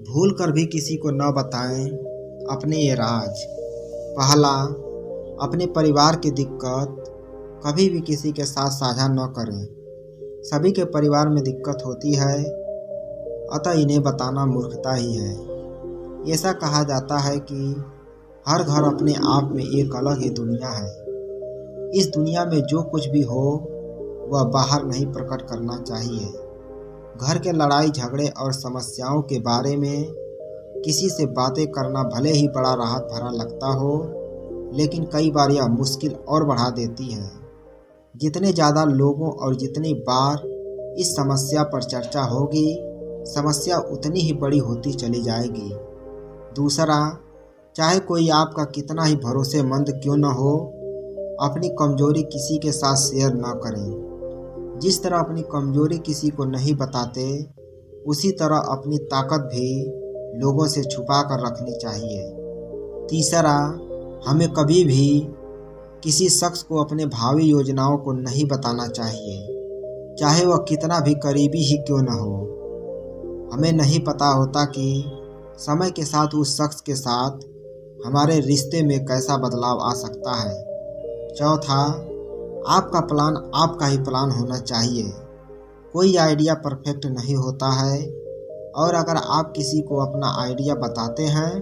भूल कर भी किसी को न बताएं अपने ये राज। पहला, अपने परिवार की दिक्कत कभी भी किसी के साथ साझा न करें। सभी के परिवार में दिक्कत होती है, अतः इन्हें बताना मूर्खता ही है। ऐसा कहा जाता है कि हर घर अपने आप में एक अलग ही दुनिया है। इस दुनिया में जो कुछ भी हो वह बाहर नहीं प्रकट करना चाहिए। घर के लड़ाई झगड़े और समस्याओं के बारे में किसी से बातें करना भले ही बड़ा राहत भरा लगता हो, लेकिन कई बार यह मुश्किल और बढ़ा देती है। जितने ज़्यादा लोगों और जितनी बार इस समस्या पर चर्चा होगी, समस्या उतनी ही बड़ी होती चली जाएगी। दूसरा, चाहे कोई आपका कितना ही भरोसेमंद क्यों न हो, अपनी कमजोरी किसी के साथ शेयर न करें। जिस तरह अपनी कमजोरी किसी को नहीं बताते, उसी तरह अपनी ताकत भी लोगों से छुपा कर रखनी चाहिए। तीसरा, हमें कभी भी किसी शख्स को अपने भावी योजनाओं को नहीं बताना चाहिए, चाहे वह कितना भी करीबी ही क्यों न हो। हमें नहीं पता होता कि समय के साथ उस शख्स के साथ हमारे रिश्ते में कैसा बदलाव आ सकता है। चौथा, आपका प्लान आपका ही प्लान होना चाहिए। कोई आइडिया परफेक्ट नहीं होता है, और अगर आप किसी को अपना आइडिया बताते हैं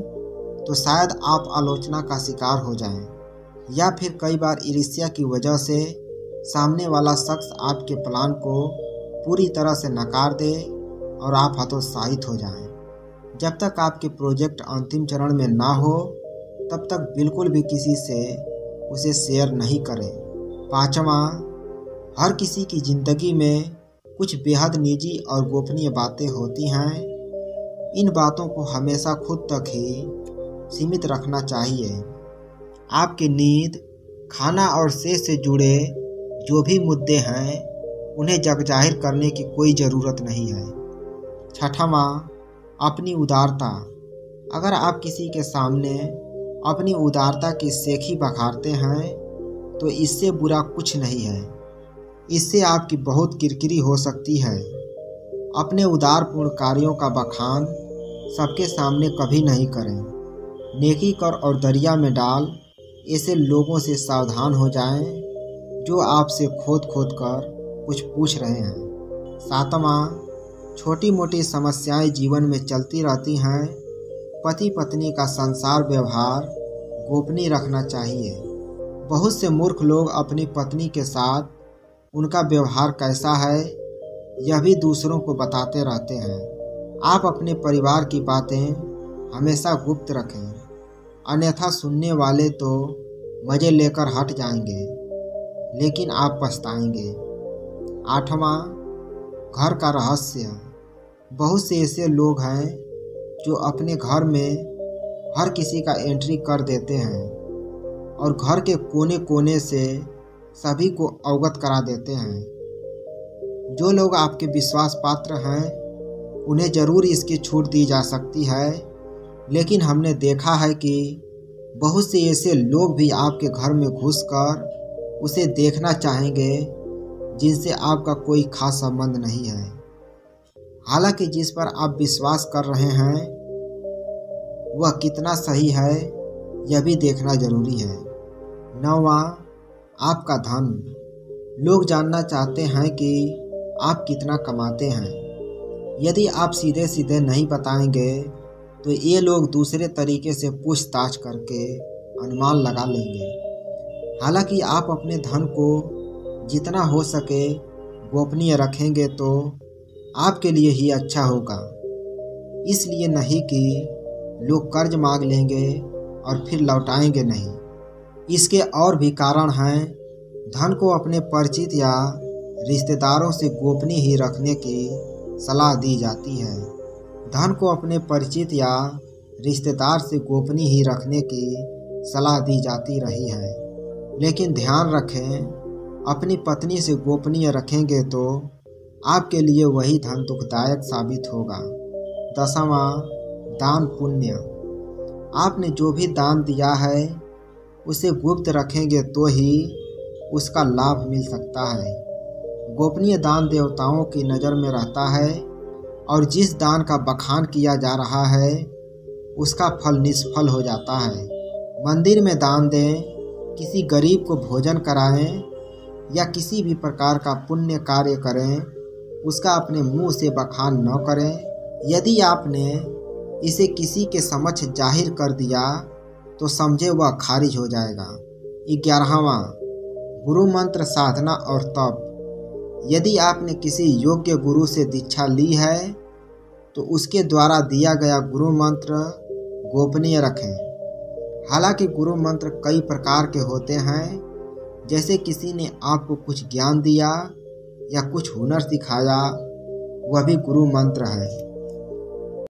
तो शायद आप आलोचना का शिकार हो जाएं, या फिर कई बार ईर्ष्या की वजह से सामने वाला शख्स आपके प्लान को पूरी तरह से नकार दे और आप हतोत्साहित हो जाएं। जब तक आपके प्रोजेक्ट अंतिम चरण में ना हो, तब तक बिल्कुल भी किसी से उसे शेयर नहीं करें। पांचवा, हर किसी की ज़िंदगी में कुछ बेहद निजी और गोपनीय बातें होती हैं। इन बातों को हमेशा खुद तक ही सीमित रखना चाहिए। आपकी नींद, खाना और सेहत से जुड़े जो भी मुद्दे हैं, उन्हें जग जाहिर करने की कोई ज़रूरत नहीं है। छठवां, अपनी उदारता। अगर आप किसी के सामने अपनी उदारता की सेखी बखारते हैं तो इससे बुरा कुछ नहीं है। इससे आपकी बहुत किरकिरी हो सकती है। अपने उदारपूर्ण कार्यों का बखान सबके सामने कभी नहीं करें। नेकी कर और दरिया में डाल ऐसे लोगों से सावधान हो जाएं जो आपसे खोद खोद कर कुछ पूछ रहे हैं। सातवां, छोटी मोटी समस्याएं जीवन में चलती रहती हैं। पति पत्नी का संसार व्यवहार गोपनीय रखना चाहिए। बहुत से मूर्ख लोग अपनी पत्नी के साथ उनका व्यवहार कैसा है यह भी दूसरों को बताते रहते हैं। आप अपने परिवार की बातें हमेशा गुप्त रखें, अन्यथा सुनने वाले तो मज़े लेकर हट जाएंगे, लेकिन आप पछताएंगे। आठवां, घर का रहस्य। बहुत से ऐसे लोग हैं जो अपने घर में हर किसी का एंट्री कर देते हैं और घर के कोने कोने से सभी को अवगत करा देते हैं। जो लोग आपके विश्वास पात्र हैं उन्हें ज़रूर इसकी छूट दी जा सकती है, लेकिन हमने देखा है कि बहुत से ऐसे लोग भी आपके घर में घुसकर उसे देखना चाहेंगे जिनसे आपका कोई खास संबंध नहीं है। हालांकि जिस पर आप विश्वास कर रहे हैं वह कितना सही है यह भी देखना जरूरी है। नौवां, आपका धन। लोग जानना चाहते हैं कि आप कितना कमाते हैं। यदि आप सीधे सीधे नहीं बताएंगे तो ये लोग दूसरे तरीके से पूछताछ करके अनुमान लगा लेंगे। हालांकि आप अपने धन को जितना हो सके गोपनीय रखेंगे तो आपके लिए ही अच्छा होगा। इसलिए नहीं कि लोग कर्ज मांग लेंगे और फिर लौटाएंगे नहीं। इसके और भी कारण हैं। धन को अपने परिचित या रिश्तेदारों से गोपनीय ही रखने की सलाह दी जाती है। धन को अपने परिचित या रिश्तेदार से गोपनीय ही रखने की सलाह दी जाती रही है, लेकिन ध्यान रखें, अपनी पत्नी से गोपनीय रखेंगे तो आपके लिए वही धन दुखदायक साबित होगा। 10वां, दान पुण्य। आपने जो भी दान दिया है उसे गुप्त रखेंगे तो ही उसका लाभ मिल सकता है। गोपनीय दान देवताओं की नज़र में रहता है और जिस दान का बखान किया जा रहा है उसका फल निष्फल हो जाता है। मंदिर में दान दें, किसी गरीब को भोजन कराएं या किसी भी प्रकार का पुण्य कार्य करें, उसका अपने मुंह से बखान न करें। यदि आपने इसे किसी के समक्ष जाहिर कर दिया तो समझे वह खारिज हो जाएगा। 11वां, गुरु मंत्र साधना और तप। यदि आपने किसी योग्य गुरु से दीक्षा ली है तो उसके द्वारा दिया गया गुरु मंत्र गोपनीय रखें। हालांकि गुरु मंत्र कई प्रकार के होते हैं, जैसे किसी ने आपको कुछ ज्ञान दिया या कुछ हुनर सिखाया, वह भी गुरु मंत्र है।